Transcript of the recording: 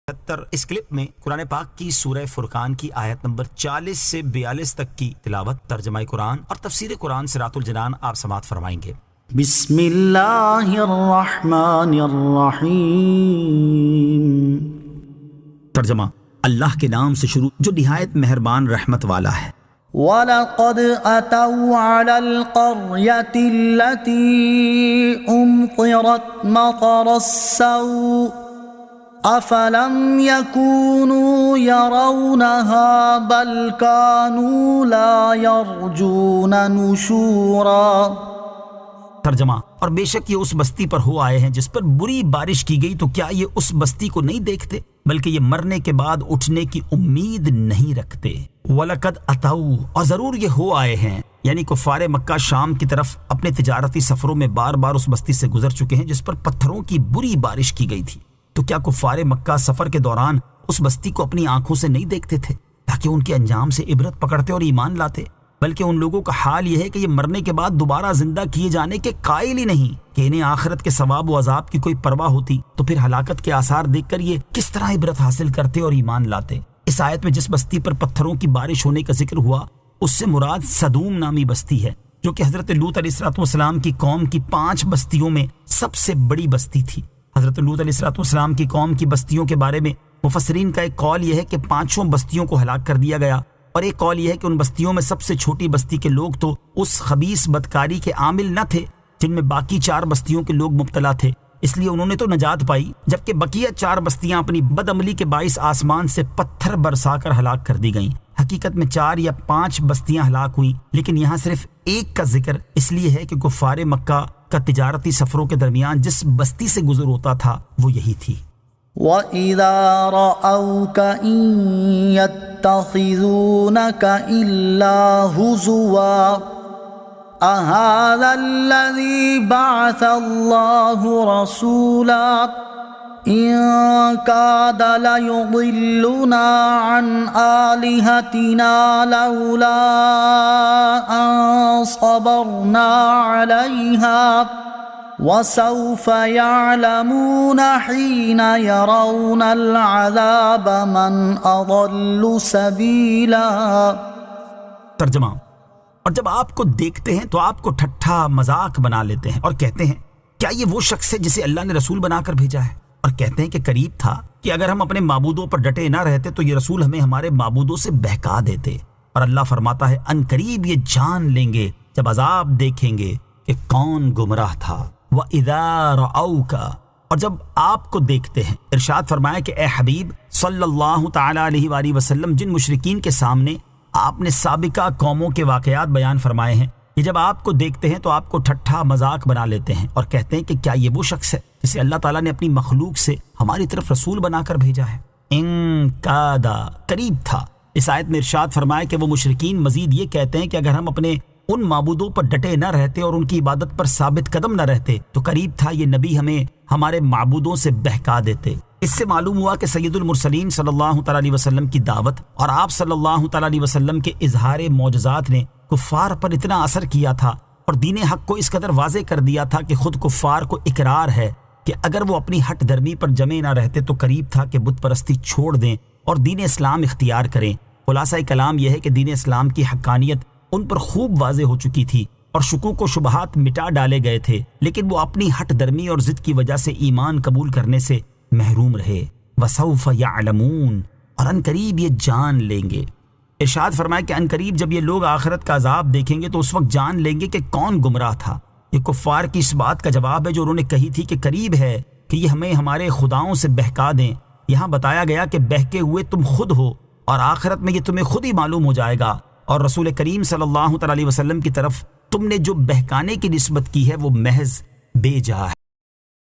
اس clip میں قرآن پاک کی سورہ فرقان کی آیت نمبر 40 سے 42 تک کی تلاوت، ترجمہ قرآن اور تفسیر قرآن صراط الجنان آپ سماعت فرمائیں گے۔ بسم اللہ الرحمن الرحیم۔ ترجمہ: اللہ کے نام سے شروع جو نہایت مہربان رحمت والا ہے۔ وَلَقَدْ أَتَوْا عَلَى الْقَرْيَةِ الَّتِي أُمْطِرَتْ مَطَرَ السَّوْءِ أَفَلَمْ يَكُونُوا يَرَوْنَهَا بَلْ كَانُوا لَا يَرْجُونَ نُشُورًا۔ ترجمہ: اور بے شک یہ اس بستی پر ہو آئے ہیں جس پر بری بارش کی گئی، تو کیا یہ اس بستی کو نہیں دیکھتے بلکہ یہ مرنے کے بعد اٹھنے کی امید نہیں رکھتے۔ وَلَقَدْ أَتَوْا، اور ضرور یہ ہو آئے ہیں، یعنی کفار مکہ شام کی طرف اپنے تجارتی سفروں میں بار بار اس بستی سے گزر چکے ہیں جس پر پتھروں کی بری بارش کی گئی تھی۔ تو کیا کفار مکہ سفر کے دوران اس بستی کو اپنی آنکھوں سے نہیں دیکھتے تھے تاکہ ان کے انجام سے عبرت پکڑتے اور ایمان لاتے؟ بلکہ ان لوگوں کا حال یہ ہے کہ یہ مرنے کے بعد دوبارہ زندہ کیے جانے کے قائل ہی نہیں کہ انہیں آخرت کے ثواب و عذاب کی کوئی پرواہ ہوتی تو پھر ہلاکت کے آثار دیکھ کر یہ کس طرح عبرت حاصل کرتے اور ایمان لاتے۔ اس آیت میں جس بستی پر پتھروں کی بارش ہونے کا ذکر ہوا اس سے مراد صدوم نامی بستی ہے، جو کہ حضرت لوط علیہ السلام کی قوم کی 5 بستیوں میں سب سے بڑی بستی تھی۔ حضرت لوط علیہ السلام کی قوم کی بستیوں کے بارے میں مفسرین کا ایک قول یہ ہے کہ 5 بستیوں کو ہلاک کر دیا گیا، اور ایک قول یہ ہے کہ ان بستیوں میں سب سے چھوٹی بستی کے لوگ تو اس خبیث بدکاری کے عامل نہ تھے جن میں باقی 4 بستیوں کے لوگ مبتلا تھے، اس لیے انہوں نے تو نجات پائی، جبکہ بقیہ 4 بستیاں اپنی بد عملی کے باعث آسمان سے پتھر برسا کر ہلاک کر دی گئیں۔ حقیقت میں 4 یا 5 بستیاں ہلاک ہوئیں، لیکن یہاں صرف ایک کا ذکر اس لیے ہے کہ کفار مکہ کا تجارتی سفروں کے درمیان جس بستی سے گزر ہوتا تھا وہ یہی تھی۔ وَإِذَا رَأَوْكَ إِن يَتَّخِذُونَكَ إِلَّا هُزُوًا أَهَذَا الَّذِي بَعَثَ اللَّهُ رَسُولًا إِن كَادَ لَيُضِلُّنَا عَنْ آلِهَتِنَا لَوْلَا أَن صَبَرْنَا عَلَيْهَا وَسَوْفَ يَعْلَمُونَ حِينَ يَرَوْنَ الْعَذَابَ مَنْ أَضَلُّ سَبِيلًا۔ ترجمہ: اور جب آپ کو دیکھتے ہیں تو آپ کو ٹھٹھا مذاق بنا لیتے ہیں اور کہتے ہیں کیا یہ وہ شخص ہے جسے اللہ نے رسول بنا کر بھیجا ہے، اور کہتے ہیں کہ قریب تھا کہ اگر ہم اپنے معبودوں پر ڈٹے نہ رہتے تو یہ رسول ہمیں ہمارے معبودوں سے بہکا دیتے۔ اور اللہ فرماتا ہے ان قریب یہ جان لیں گے جب عذاب دیکھیں گے کہ کون گمراہ تھا۔ وَإِذَا رَأَوْكَ، اور جب آپ کو دیکھتے ہیں، ارشاد فرمایا کہ اے حبیب صلی اللہ تعالی علیہ وآلہ وسلم جن مشرکین کے سامنے آپ نے سابقہ قوموں کے واقعات بیان فرمائے ہیں، یہ جب آپ کو دیکھتے ہیں تو آپ کو ٹھٹھا مذاق بنا لیتے ہیں اور کہتے ہیں کہ کیا یہ وہ شخص ہے جسے اللہ تعالیٰ نے اپنی مخلوق سے ہماری طرف رسول بنا کر بھیجا ہے۔ ان کادا، قریب تھا۔ اس آیت میں ارشاد فرمایا کہ وہ مشرکین مزید یہ کہتے ہیں کہ اگر ہم اپنے ان معبودوں پر ڈٹے نہ رہتے اور ان کی عبادت پر ثابت قدم نہ رہتے تو قریب تھا یہ نبی ہمیں ہمارے معبودوں سے بہکا دیتے۔ اس سے معلوم ہوا کہ سید المرسلین صلی اللہ تعالی علیہ وسلم کی دعوت اور آپ صلی اللہ تعالی علیہ وسلم کے اظہار معجزات نے کفار پر اتنا اثر کیا تھا اور دین حق کو اس قدر واضح کر دیا تھا کہ خود کفار کو اقرار ہے کہ اگر وہ اپنی ہٹ درمی پر جمے نہ رہتے تو قریب تھا کہ بت پرستی چھوڑ دیں اور دین اسلام اختیار کریں۔ خلاصہ کلام یہ ہے کہ دین اسلام کی حقانیت ان پر خوب واضح ہو چکی تھی اور شکوک و شبہات مٹا ڈالے گئے تھے، لیکن وہ اپنی ہٹ درمی اور ضد کی وجہ سے ایمان قبول کرنے سے محروم رہے۔ وَسَوْفَ يَعْلَمُونَ، اور ان قریب یہ جان لیں گے۔ ارشاد فرمائے کہ ان قریب جب یہ لوگ آخرت کا عذاب دیکھیں گے تو اس وقت جان لیں گے کہ کون گمراہ تھا۔ یہ کفار کی اس بات کا جواب ہے جو انہوں نے کہی تھی کہ قریب ہے کہ یہ ہمیں ہمارے خداؤں سے بہکا دیں۔ یہاں بتایا گیا کہ بہکے ہوئے تم خود ہو اور آخرت میں یہ تمہیں خود ہی معلوم ہو جائے گا، اور رسول کریم صلی اللہ تعالی علیہ وسلم کی طرف تم نے جو بہکانے کی نسبت کی ہے وہ محض بے جا